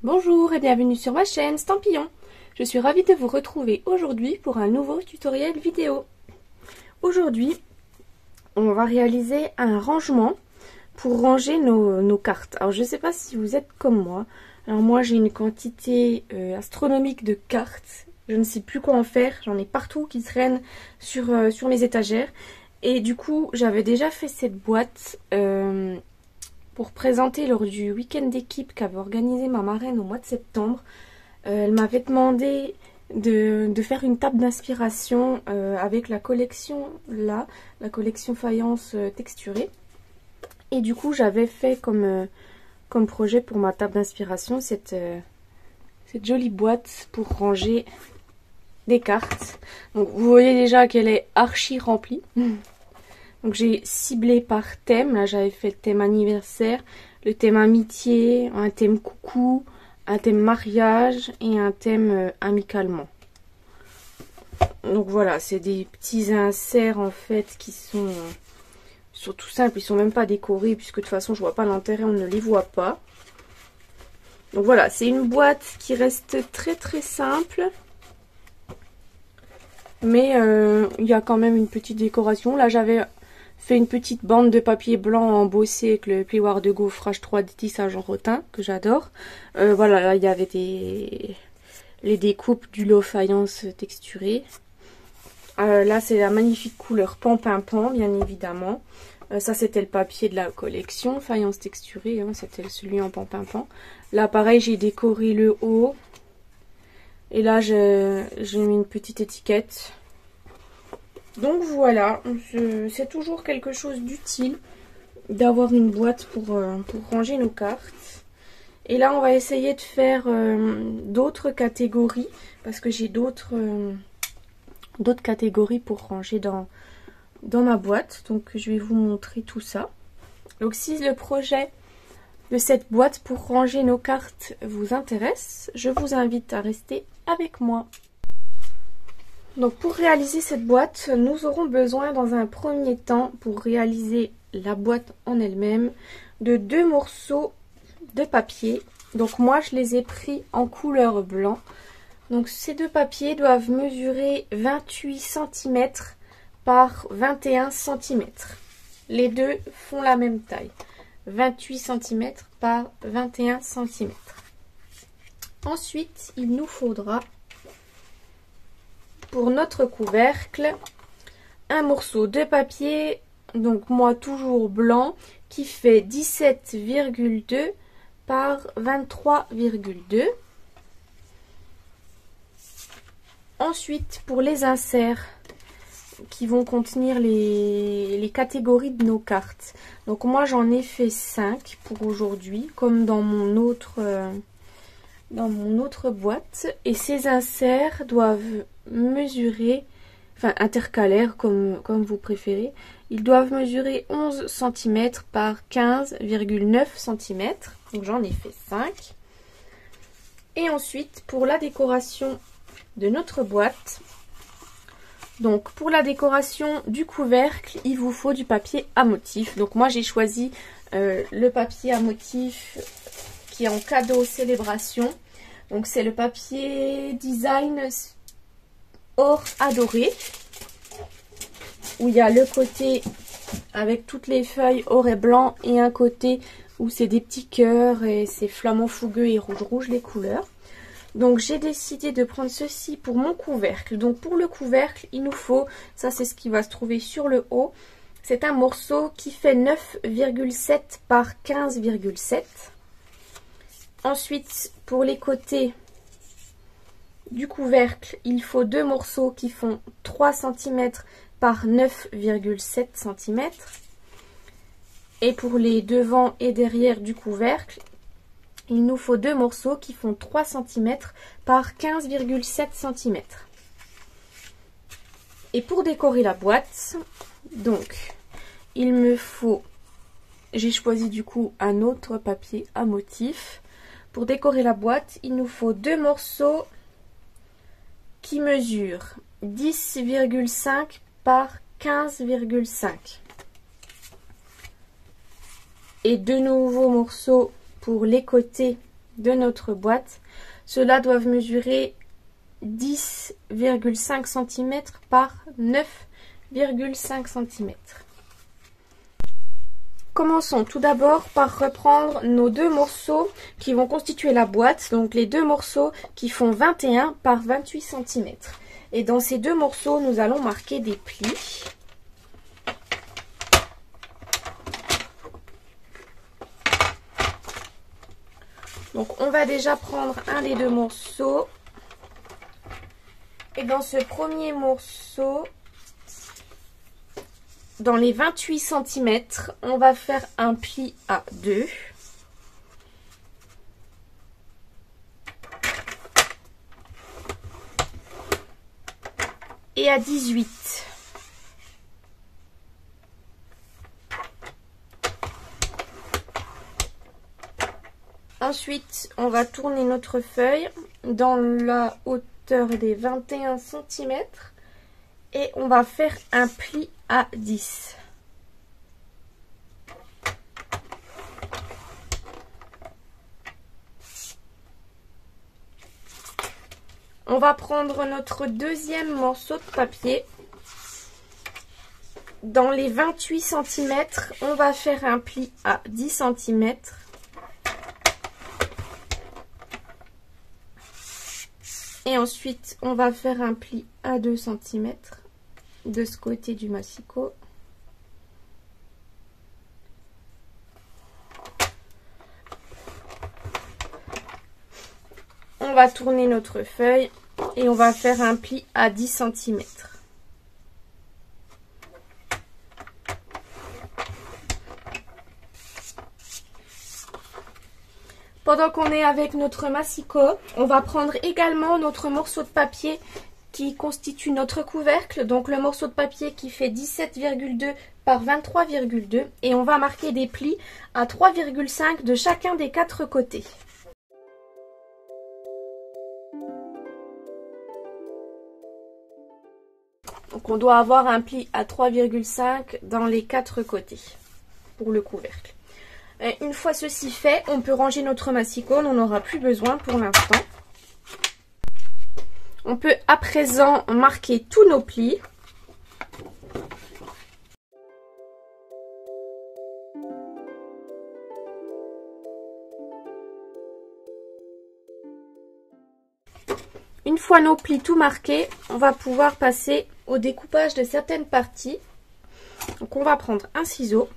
Bonjour et bienvenue sur ma chaîne Stampillon. Je suis ravie de vous retrouver aujourd'hui pour un nouveau tutoriel vidéo. Aujourd'hui, on va réaliser un rangement pour ranger nos cartes. Alors je ne sais pas si vous êtes comme moi. Alors moi j'ai une quantité astronomique de cartes. Je ne sais plus quoi en faire. J'en ai partout qui traînent sur mes étagères. Et du coup j'avais déjà fait cette boîte pour présenter lors du week-end d'équipe qu'avait organisé ma marraine au mois de septembre. Elle m'avait demandé de faire une table d'inspiration avec la collection là, la collection faïence texturée. Et du coup j'avais fait comme projet pour ma table d'inspiration cette jolie boîte pour ranger des cartes. Donc vous voyez déjà qu'elle est archi remplie. Donc j'ai ciblé par thème. Là j'avais fait le thème anniversaire, le thème amitié, un thème coucou, un thème mariage et un thème amicalement. Donc voilà, c'est des petits inserts en fait qui sont tout simples. Ils sont même pas décorés puisque de toute façon je vois pas l'intérêt, on ne les voit pas. Donc voilà, c'est une boîte qui reste très très simple. Mais il y a quand même une petite décoration. Là j'avais fait une petite bande de papier blanc embossé avec le plioir de gaufrage 3D tissage en rotin que j'adore. Voilà, là il y avait les découpes du lot faïence texturé. Là c'est la magnifique couleur pan-pin-pan bien évidemment. Ça c'était le papier de la collection faïence texturée, hein, c'était celui en pan-pin-pan. Là pareil j'ai décoré le haut. Et là j'ai mis une petite étiquette. Donc voilà, c'est toujours quelque chose d'utile d'avoir une boîte pour ranger nos cartes. Et là on va essayer de faire d'autres catégories, parce que j'ai d'autres catégories pour ranger dans ma boîte. Donc je vais vous montrer tout ça. Donc si le projet de cette boîte pour ranger nos cartes vous intéresse, je vous invite à rester avec moi. Donc pour réaliser cette boîte, nous aurons besoin dans un premier temps, pour réaliser la boîte en elle-même, de 2 morceaux de papier. Donc moi je les ai pris en couleur blanc. Donc ces 2 papiers doivent mesurer 28 cm par 21 cm. Les deux font la même taille. 28 cm par 21 cm. Ensuite, il nous faudra pour notre couvercle un morceau de papier, donc moi toujours blanc, qui fait 17,2 par 23,2. Ensuite pour les inserts qui vont contenir les catégories de nos cartes, donc moi j'en ai fait 5 pour aujourd'hui comme dans mon autre boîte, et ces inserts doivent mesurer, enfin intercalaires comme vous préférez, ils doivent mesurer 11 cm par 15,9 cm, donc j'en ai fait 5. Et ensuite pour la décoration de notre boîte, donc pour la décoration du couvercle, il vous faut du papier à motif. Donc moi j'ai choisi le papier à motif qui est en cadeau célébration. Donc c'est le papier design or adoré, où il y a le côté avec toutes les feuilles or et blanc et un côté où c'est des petits cœurs et c'est flamant fougueux et rouge les couleurs. Donc j'ai décidé de prendre ceci pour mon couvercle. Donc pour le couvercle il nous faut, ça c'est ce qui va se trouver sur le haut, c'est un morceau qui fait 9,7 par 15,7. Ensuite, pour les côtés du couvercle, il faut 2 morceaux qui font 3 cm par 9,7 cm. Et pour les devants et derrière du couvercle, il nous faut 2 morceaux qui font 3 cm par 15,7 cm. Et pour décorer la boîte, donc, il me faut, j'ai choisi du coup un autre papier à motif. Pour décorer la boîte, il nous faut 2 morceaux qui mesurent 10,5 par 15,5. Et 2 nouveaux morceaux pour les côtés de notre boîte. Ceux-là doivent mesurer 10,5 cm par 9,5 cm. Commençons tout d'abord par reprendre nos deux morceaux qui vont constituer la boîte, donc les deux morceaux qui font 21 par 28 cm. Et dans ces deux morceaux, nous allons marquer des plis. Donc on va déjà prendre un des deux morceaux. Et dans ce premier morceau, dans les 28 cm, on va faire un pli à 2. Et à 18. Ensuite, on va tourner notre feuille dans la hauteur des 21 cm et on va faire un pli à 10. On va prendre notre deuxième morceau de papier. Dans les 28 cm, on va faire un pli à 10 cm. Et ensuite, on va faire un pli à 2 cm de ce côté du massicot. On va tourner notre feuille et on va faire un pli à 10 cm. Pendant qu'on est avec notre massicot, on va prendre également notre morceau de papier qui constitue notre couvercle. Donc le morceau de papier qui fait 17,2 par 23,2 et on va marquer des plis à 3,5 de chacun des quatre côtés. Donc on doit avoir un pli à 3,5 dans les quatre côtés pour le couvercle. Et une fois ceci fait, on peut ranger notre massicot, on n'en aura plus besoin pour l'instant. On peut à présent marquer tous nos plis. Une fois nos plis tout marqués, on va pouvoir passer au découpage de certaines parties. Donc on va prendre un ciseau.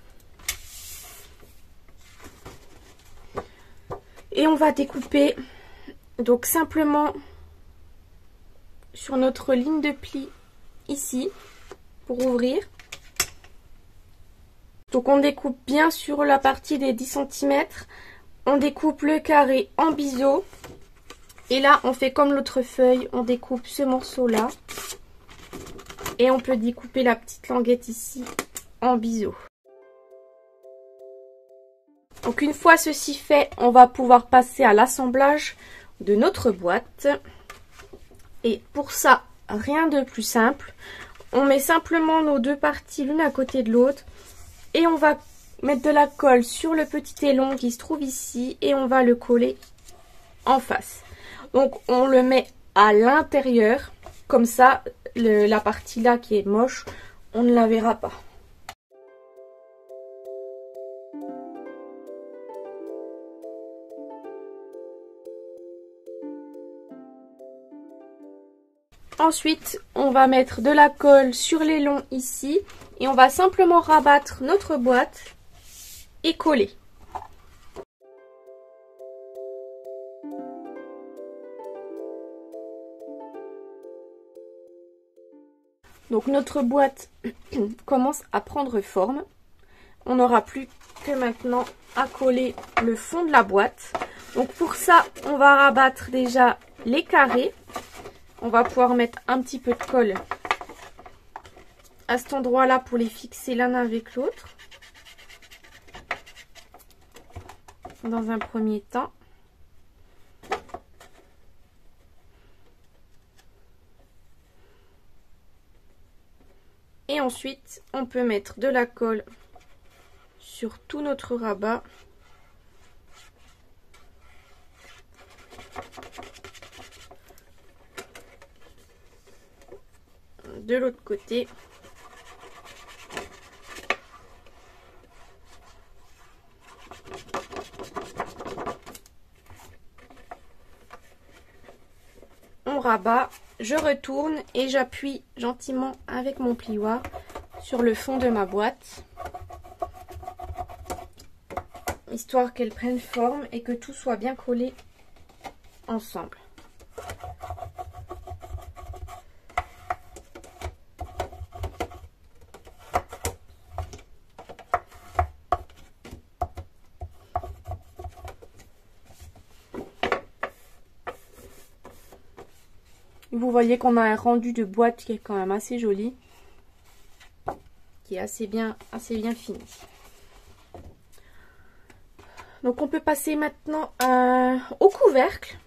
Et on va découper donc simplement sur notre ligne de pli ici pour ouvrir. Donc on découpe bien sur la partie des 10 cm. On découpe le carré en biseau. Et là on fait comme l'autre feuille, on découpe ce morceau là. Et on peut découper la petite languette ici en biseau. Donc une fois ceci fait, on va pouvoir passer à l'assemblage de notre boîte. Et pour ça, rien de plus simple. On met simplement nos deux parties l'une à côté de l'autre. Et on va mettre de la colle sur le petit ailon qui se trouve ici. Et on va le coller en face. Donc on le met à l'intérieur. Comme ça, la partie là qui est moche, on ne la verra pas. Ensuite, on va mettre de la colle sur les longs ici et on va simplement rabattre notre boîte et coller. Donc notre boîte commence à prendre forme. On n'aura plus que maintenant à coller le fond de la boîte. Donc pour ça, on va rabattre déjà les carrés. On va pouvoir mettre un petit peu de colle à cet endroit-là pour les fixer l'un avec l'autre. Dans un premier temps. Et ensuite, on peut mettre de la colle sur tout notre rabat. de l'autre côté. On rabat, je retourne et j'appuie gentiment avec mon plioir sur le fond de ma boîte, histoire qu'elle prenne forme et que tout soit bien collé ensemble. Vous voyez qu'on a un rendu de boîte qui est quand même assez joli, qui est assez bien fini. Donc on peut passer maintenant au couvercle.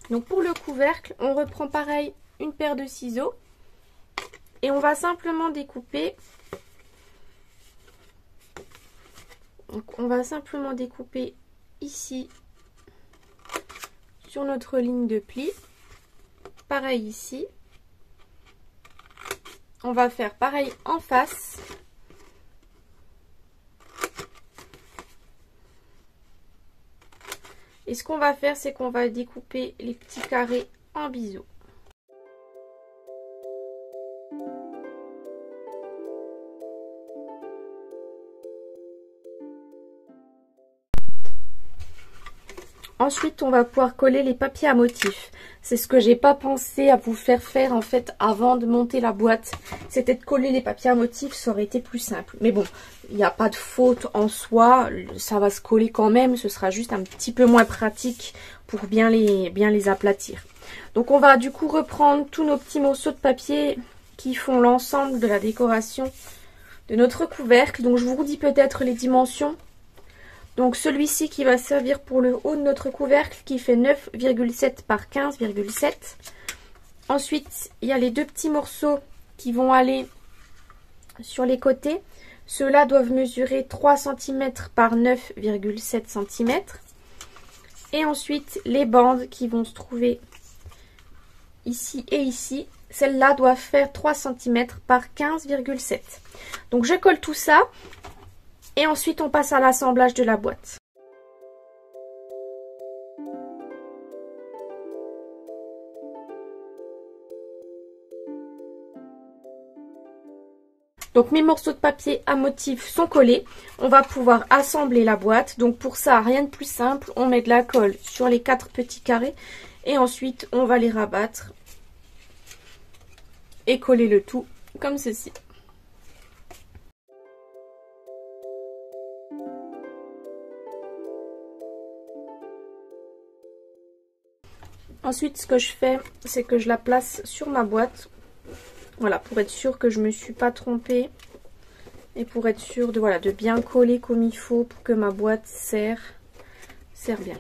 Donc pour le couvercle, on reprend pareil une paire de ciseaux et on va simplement découper. Donc on va simplement découper ici sur notre ligne de pli. Pareil ici. On va faire pareil en face. Et ce qu'on va faire, c'est qu'on va découper les petits carrés en biseau. Ensuite, on va pouvoir coller les papiers à motifs. C'est ce que j'ai pas pensé à vous faire en fait avant de monter la boîte. C'était de coller les papiers à motifs, ça aurait été plus simple. Mais bon, il n'y a pas de faute en soi, ça va se coller quand même. Ce sera juste un petit peu moins pratique pour bien les aplatir. Donc on va du coup reprendre tous nos petits morceaux de papier qui font l'ensemble de la décoration de notre couvercle. Donc je vous redis peut-être les dimensions. Donc celui-ci qui va servir pour le haut de notre couvercle qui fait 9,7 par 15,7. Ensuite, il y a les deux petits morceaux qui vont aller sur les côtés. Ceux-là doivent mesurer 3 cm par 9,7 cm. Et ensuite, les bandes qui vont se trouver ici et ici. Celles-là doivent faire 3 cm par 15,7. Donc je colle tout ça. Et ensuite, on passe à l'assemblage de la boîte. Donc mes morceaux de papier à motif sont collés. On va pouvoir assembler la boîte. Donc pour ça, rien de plus simple. On met de la colle sur les 4 petits carrés. Et ensuite, on va les rabattre. Et coller le tout comme ceci. Ensuite, ce que je fais, c'est que je la place sur ma boîte. Voilà, pour être sûr que je ne me suis pas trompée. Et pour être sûr de, voilà, de bien coller comme il faut pour que ma boîte serre bien.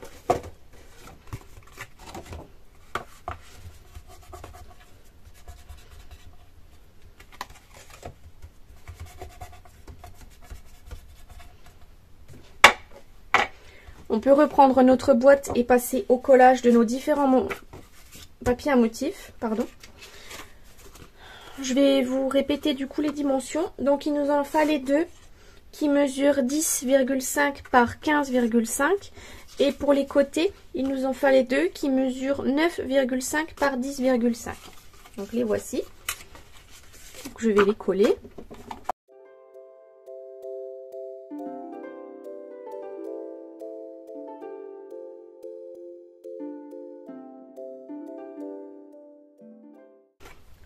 On peut reprendre notre boîte et passer au collage de nos différents papiers à motifs. Pardon. Je vais vous répéter du coup les dimensions. Donc il nous en fallait deux qui mesurent 10,5 par 15,5. Et pour les côtés, il nous en fallait deux qui mesurent 9,5 par 10,5. Donc les voici. Donc, je vais les coller.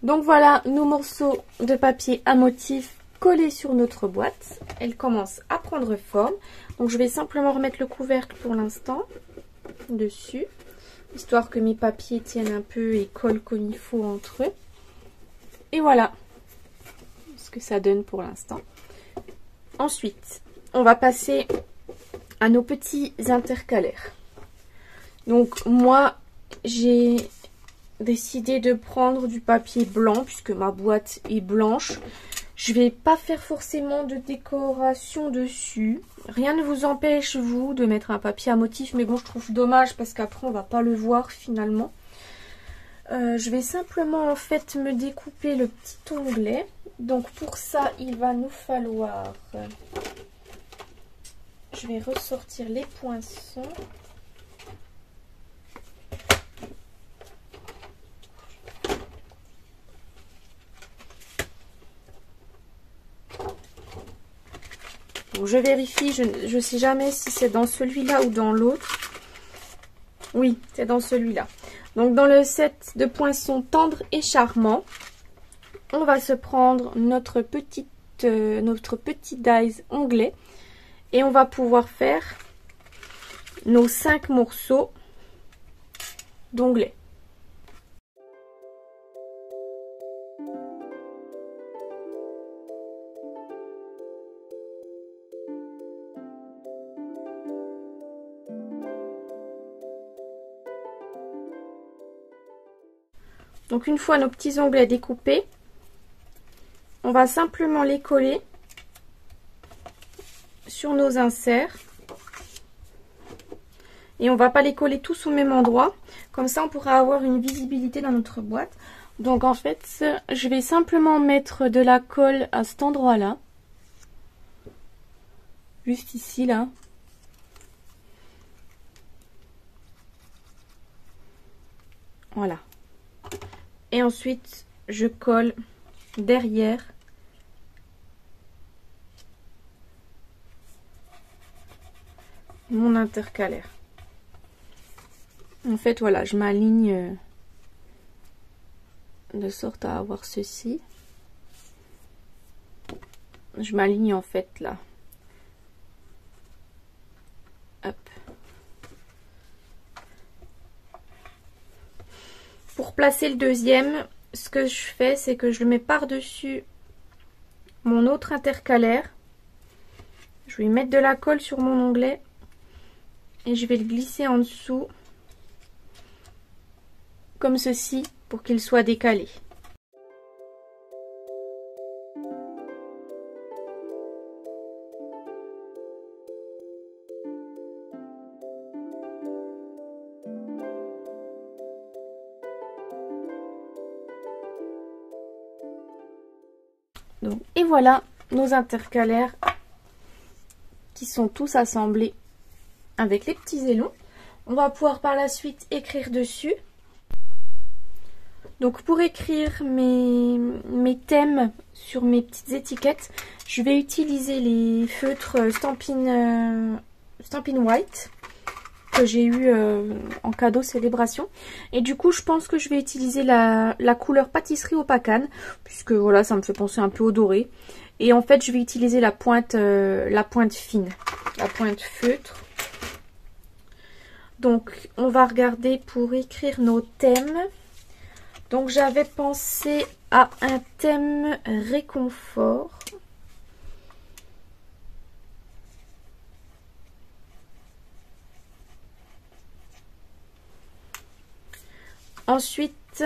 Donc voilà nos morceaux de papier à motif collés sur notre boîte. Elle commence à prendre forme. Donc je vais simplement remettre le couvercle pour l'instant dessus, histoire que mes papiers tiennent un peu et collent comme il faut entre eux. Et voilà ce que ça donne pour l'instant. Ensuite, on va passer à nos petits intercalaires. Donc moi, j'ai décidé de prendre du papier blanc puisque ma boîte est blanche. Je vais pas faire forcément de décoration dessus. Rien ne vous empêche vous de mettre un papier à motif, mais bon, je trouve dommage parce qu'après on va pas le voir finalement. Je vais simplement en fait me découper le petit onglet. Donc pour ça, il va nous falloir... Je vais ressortir les poinçons. Donc je vérifie, je ne sais jamais si c'est dans celui-là ou dans l'autre. Oui, c'est dans celui-là. Donc dans le set de poinçons tendres et charmants, on va se prendre notre petit dies onglet et on va pouvoir faire nos 5 morceaux d'onglet. Donc une fois nos petits onglets découpés, on va simplement les coller sur nos inserts. Et on va pas les coller tous au même endroit. Comme ça on pourra avoir une visibilité dans notre boîte. Donc en fait, je vais simplement mettre de la colle à cet endroit-là. Juste ici, là. Voilà. Et ensuite, je colle derrière mon intercalaire. En fait, voilà, je m'aligne de sorte à avoir ceci. Je m'aligne en fait là. Hop. Pour placer le deuxième, ce que je fais, c'est que je le mets par-dessus mon autre intercalaire. Je vais mettre de la colle sur mon onglet et je vais le glisser en dessous comme ceci pour qu'il soit décalé. Donc, et voilà nos intercalaires qui sont tous assemblés avec les petits ailons. On va pouvoir par la suite écrire dessus. Donc pour écrire mes thèmes sur mes petites étiquettes, je vais utiliser les feutres Stampin' White que j'ai eu en cadeau célébration. Et du coup, je pense que je vais utiliser la couleur pâtisserie au Pacane, puisque voilà, ça me fait penser un peu au doré. Et en fait, je vais utiliser la pointe fine, la pointe feutre. Donc, on va regarder pour écrire nos thèmes. Donc, j'avais pensé à un thème réconfort. Ensuite,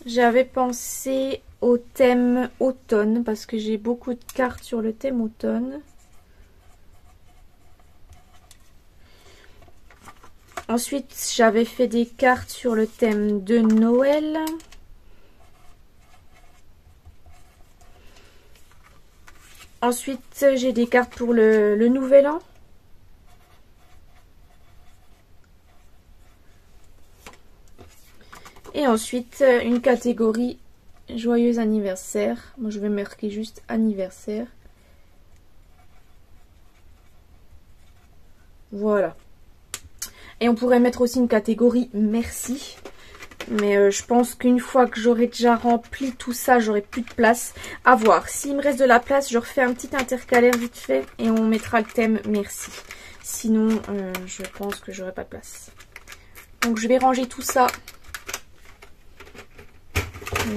j'avais pensé au thème automne parce que j'ai beaucoup de cartes sur le thème automne. Ensuite, j'avais fait des cartes sur le thème de Noël. Ensuite, j'ai des cartes pour le Nouvel An. Et ensuite, une catégorie joyeux anniversaire. Moi, je vais marquer juste anniversaire. Voilà. Et on pourrait mettre aussi une catégorie merci. Mais je pense qu'une fois que j'aurai déjà rempli tout ça, j'aurai plus de place. À voir. S'il me reste de la place, je refais un petit intercalaire vite fait et on mettra le thème merci. Sinon, je pense que j'aurai pas de place. Donc, je vais ranger tout ça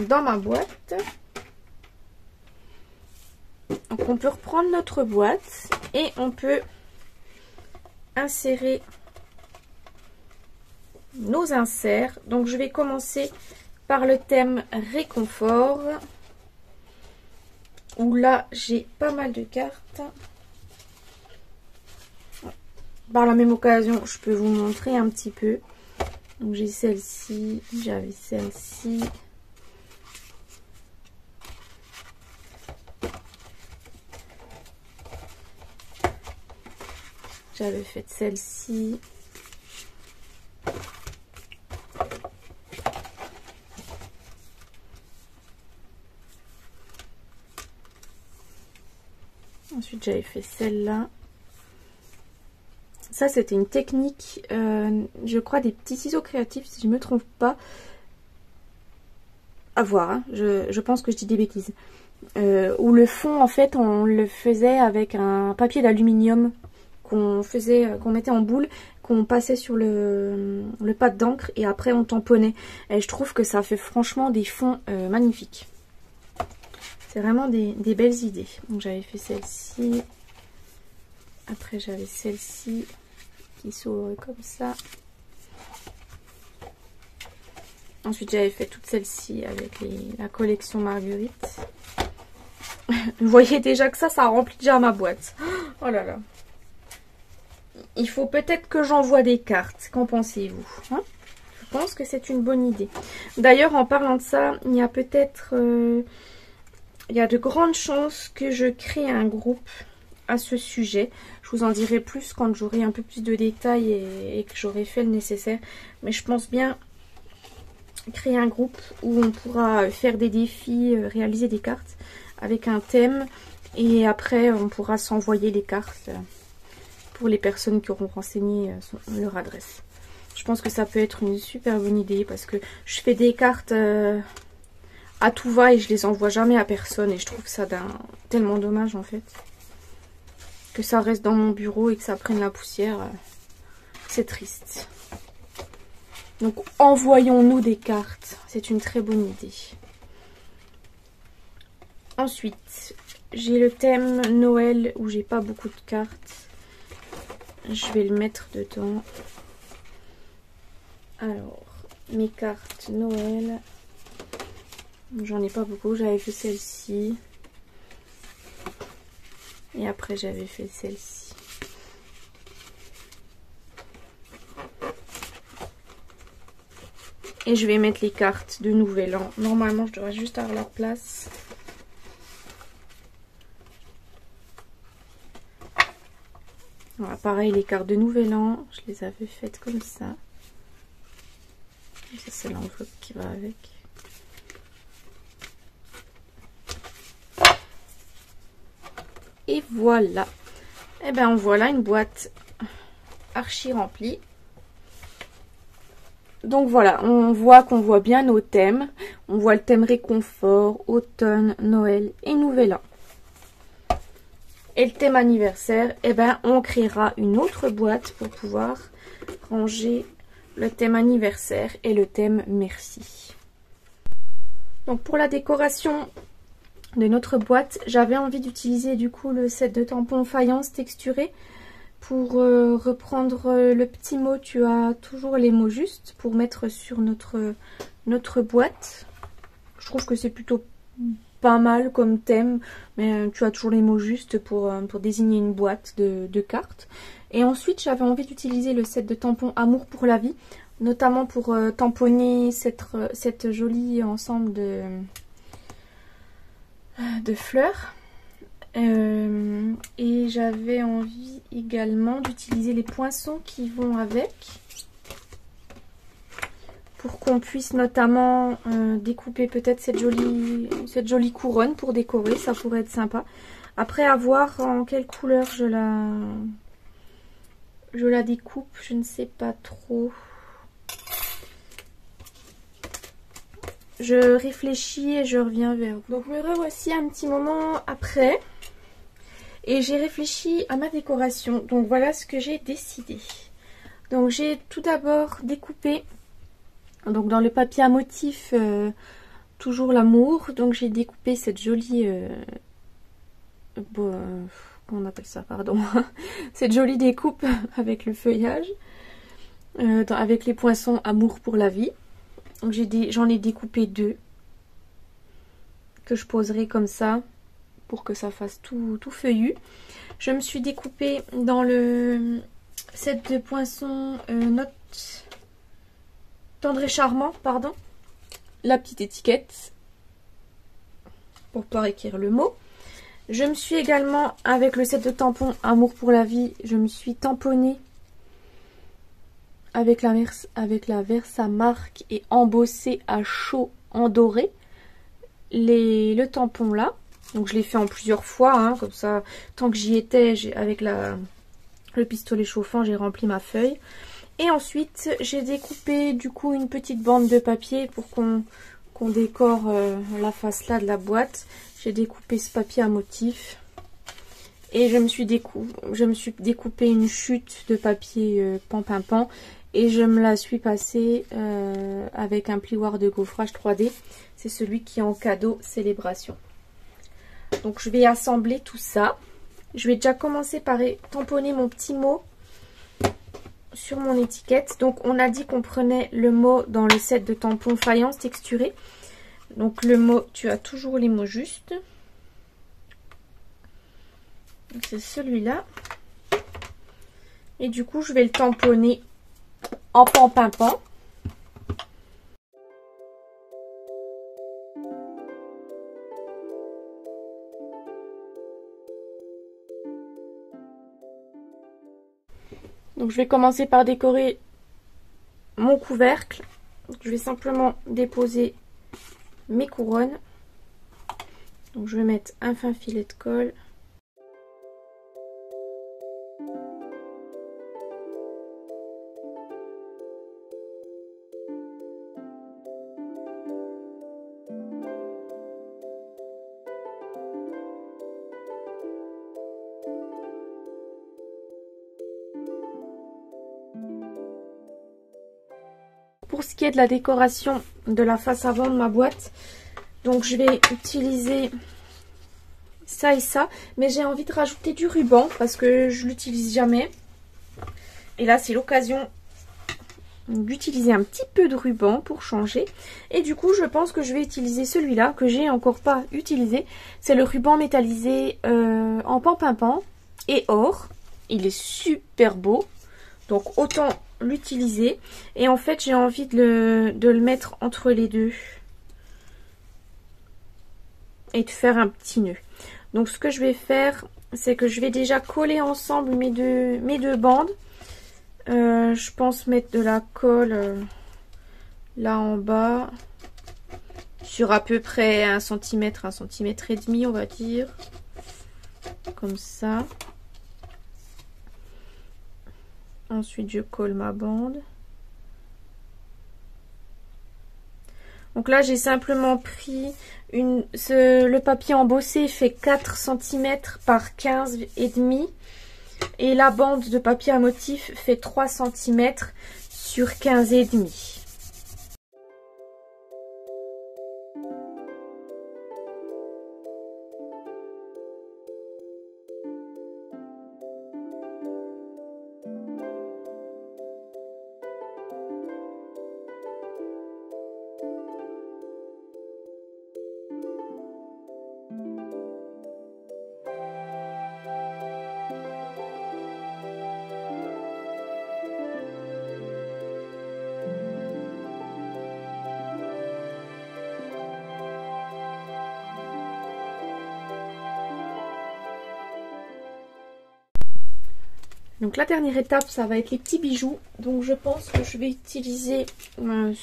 dans ma boîte. Donc, on peut reprendre notre boîte et on peut insérer nos inserts. Donc je vais commencer par le thème réconfort, où là j'ai pas mal de cartes. par la même occasion, je peux vous montrer un petit peu. Donc j'ai celle-ci, j'avais celle-ci. J'avais fait celle-ci. Ensuite, j'avais fait celle-là. Ça, c'était une technique, je crois, des petits ciseaux créatifs, si je ne me trompe pas. À voir, hein. Je pense que je dis des bêtises. Où le fond, en fait, on le faisait avec un papier d'aluminium qu'on mettait en boule, qu'on passait sur le pad d'encre et après on tamponnait. Et je trouve que ça fait franchement des fonds magnifiques. C'est vraiment des belles idées. Donc j'avais fait celle-ci. Après j'avais celle-ci qui s'ouvre comme ça. Ensuite j'avais fait toute celle-ci avec la collection Marguerite. Vous voyez déjà que ça remplit déjà ma boîte. Oh là là. Il faut peut-être que j'envoie des cartes. Qu'en pensez-vous, hein? Je pense que c'est une bonne idée. D'ailleurs, en parlant de ça, il y a peut-être... il y a de grandes chances que je crée un groupe à ce sujet. Je vous en dirai plus quand j'aurai un peu plus de détails et que j'aurai fait le nécessaire. Mais je pense bien créer un groupe où on pourra faire des défis, réaliser des cartes avec un thème. Et après, on pourra s'envoyer les cartes pour les personnes qui auront renseigné leur adresse. Je pense que ça peut être une super bonne idée parce que je fais des cartes à tout va et je les envoie jamais à personne et je trouve ça tellement dommage en fait. Que ça reste dans mon bureau et que ça prenne la poussière, c'est triste. Donc envoyons-nous des cartes, c'est une très bonne idée. Ensuite, j'ai le thème Noël où j'ai pas beaucoup de cartes. Je vais le mettre dedans. Alors, mes cartes Noël. J'en ai pas beaucoup. J'avais fait celle-ci. Et après, j'avais fait celle-ci. Et je vais mettre les cartes de Nouvel An. Normalement, je devrais juste avoir la place. Voilà, pareil, les cartes de Nouvel An, je les avais faites comme ça. Ça, c'est l'enveloppe qui va avec. Et voilà. Et bien, voilà une boîte archi remplie. Donc voilà, on voit qu'on voit bien nos thèmes. On voit le thème réconfort, automne, Noël et Nouvel An. Et le thème anniversaire, eh ben, on créera une autre boîte pour pouvoir ranger le thème anniversaire et le thème merci. Donc pour la décoration de notre boîte, j'avais envie d'utiliser du coup le set de tampons faïence texturé. Pour reprendre le petit mot, tu as toujours les mots justes pour mettre sur notre boîte. Je trouve que c'est plutôt pas mal comme thème, mais tu as toujours les mots justes pour désigner une boîte de cartes. Et ensuite j'avais envie d'utiliser le set de tampons Amour pour la vie, notamment pour tamponner cette jolie ensemble de fleurs. Et j'avais envie également d'utiliser les poinçons qui vont avec, pour qu'on puisse notamment découper peut-être cette jolie couronne pour décorer, ça pourrait être sympa. Après, à voir en quelle couleur je la découpe, je ne sais pas trop. Je réfléchis et je reviens vers vous. Donc me revoici un petit moment après. Et j'ai réfléchi à ma décoration. Donc voilà ce que j'ai décidé. Donc j'ai tout d'abord découpé, donc dans le papier à motif, toujours l'amour. Donc j'ai découpé cette jolie... comment on appelle ça, pardon. Cette jolie découpe avec le feuillage. Avec les poinçons Amour pour la vie. Donc j'en ai découpé 2. Que je poserai comme ça. Pour que ça fasse tout feuillu. Je me suis découpée dans le set de poinçons note tendre et charmant, pardon. La petite étiquette pour pouvoir écrire le mot. Je me suis également, avec le set de tampons Amour pour la vie, je me suis tamponnée avec la Versamark et embossé à chaud en doré le tampon là. Donc je l'ai fait en plusieurs fois, hein, comme ça, tant que j'y étais, avec le pistolet chauffant, j'ai rempli ma feuille. Et ensuite, j'ai découpé du coup une petite bande de papier pour qu'on décore la face là de la boîte. J'ai découpé ce papier à motif. Et je me suis découpé une chute de papier pan-pin-pan. Et je me la suis passée avec un plioir de gaufrage 3D. C'est celui qui est en cadeau célébration. Donc je vais assembler tout ça. Je vais déjà commencer par tamponner mon petit mot sur mon étiquette. Donc on a dit qu'on prenait le mot dans le set de tampons faïence texturé. Donc le mot, tu as toujours les mots justes. C'est celui-là. Et du coup je vais le tamponner en pan-pin-pan. Donc je vais commencer par décorer mon couvercle. Donc, je vais simplement déposer mes couronnes. Donc je vais mettre un fin filet de colle. Pour ce qui est de la décoration de la face avant de ma boîte, donc je vais utiliser ça et ça, mais j'ai envie de rajouter du ruban parce que je l'utilise jamais. Et là c'est l'occasion d'utiliser un petit peu de ruban pour changer. Et du coup je pense que je vais utiliser celui-là que j'ai encore pas utilisé. C'est le ruban métallisé en pan-pin-pan et or. Il est super beau, donc autant l'utiliser. Et en fait j'ai envie de le mettre entre les deux et de faire un petit nœud. Donc ce que je vais faire, c'est que je vais déjà coller ensemble mes deux bandes. Je pense mettre de la colle là en bas sur à peu près 1 cm, 1 cm et demi on va dire, comme ça. Ensuite je colle ma bande. Donc là j'ai simplement pris le papier embossé fait 4 cm par 15 et demi et la bande de papier à motif fait 3 cm sur 15 et demi. Donc la dernière étape, ça va être les petits bijoux. Donc je pense que je vais utiliser les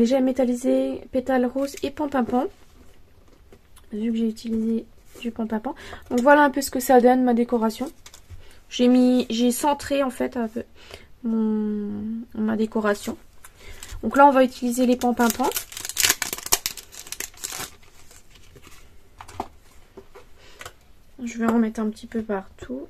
gemmes métallisées, pétales roses et pan-pin-pan. Vu que j'ai utilisé du pan-pin-pan. Donc voilà un peu ce que ça donne ma décoration. J'ai centré en fait un peu ma décoration. Donc là on va utiliser les pan-pin-pan. Je vais en mettre un petit peu partout.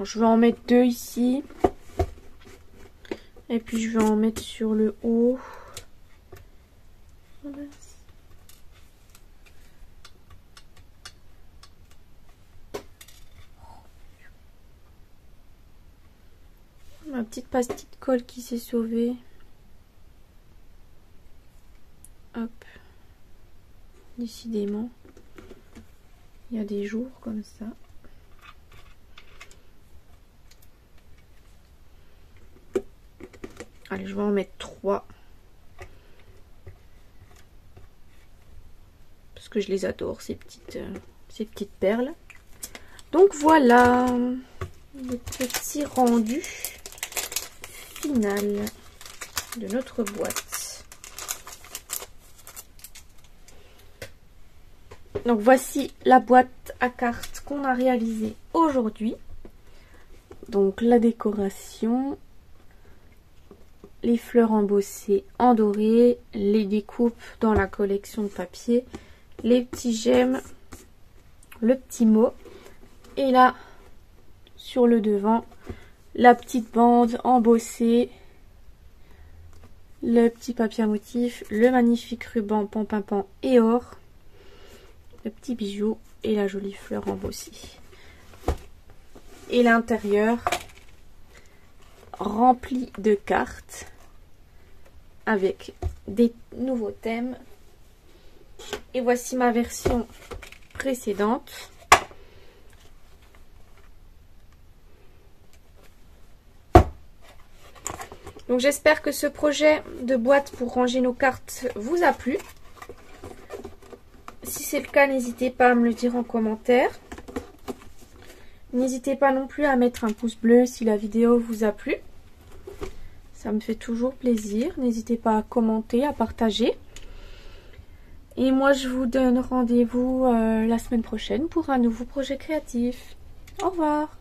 Je vais en mettre 2 ici. Et puis je vais en mettre sur le haut. Ma petite pastille de colle qui s'est sauvée. Hop. Décidément. Il y a des jours comme ça. Allez, je vais en mettre 3. Parce que je les adore, ces petites perles. Donc voilà le petit rendu final de notre boîte. Donc voici la boîte à cartes qu'on a réalisée aujourd'hui. Donc la décoration, les fleurs embossées en doré, les découpes dans la collection de papier, les petits gemmes, le petit mot, et là sur le devant la petite bande embossée, le petit papier à motif, le magnifique ruban pan et or, le petit bijou et la jolie fleur embossée. Et l'intérieur rempli de cartes avec des nouveaux thèmes. Et voici ma version précédente. Donc j'espère que ce projet de boîte pour ranger nos cartes vous a plu. Si c'est le cas, n'hésitez pas à me le dire en commentaire. N'hésitez pas non plus à mettre un pouce bleu si la vidéo vous a plu. Ça me fait toujours plaisir. N'hésitez pas à commenter, à partager. Et moi, je vous donne rendez-vous la semaine prochaine pour un nouveau projet créatif. Au revoir!